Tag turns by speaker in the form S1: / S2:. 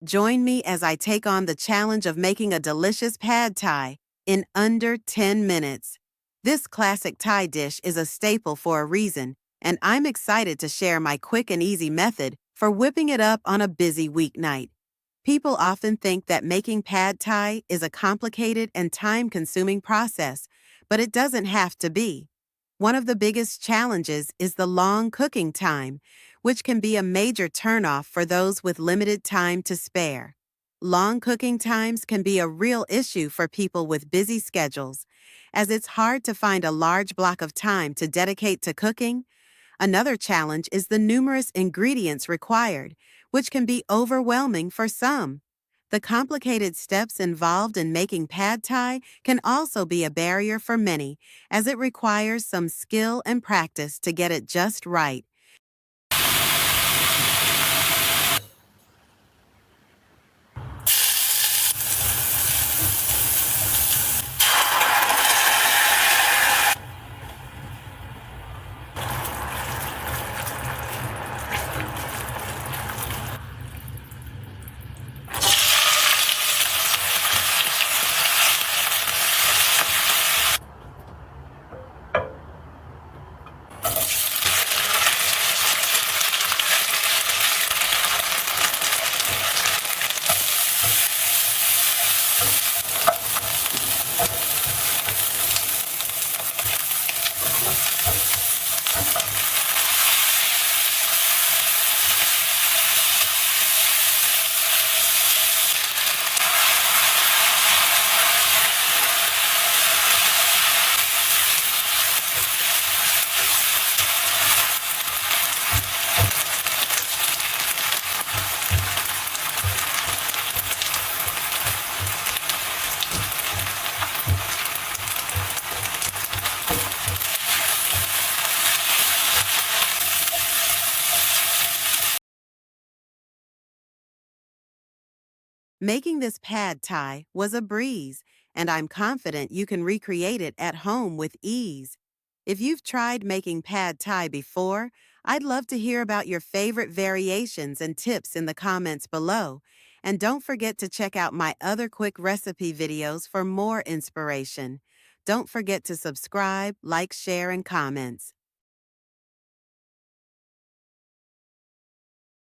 S1: Join me as I take on the challenge of making a delicious pad thai in under 10 minutes. This classic Thai dish is a staple for a reason, and I'm excited to share my quick and easy method for whipping it up on a busy weeknight. People often think that making pad thai is a complicated and time-consuming process, but it doesn't have to be. One of the biggest challenges is the long cooking time, which can be a major turnoff for those with limited time to spare. Long cooking times can be a real issue for people with busy schedules, as it's hard to find a large block of time to dedicate to cooking. Another challenge is the numerous ingredients required, which can be overwhelming for some. The complicated steps involved in making pad thai can also be a barrier for many, as it requires some skill and practice to get it just right. Making this pad thai was a breeze, and I'm confident you can recreate it at home with ease. If you've tried making pad thai before, I'd love to hear about your favorite variations and tips in the comments below. And don't forget to check out my other quick recipe videos for more inspiration. Don't forget to subscribe, like, share, and comments.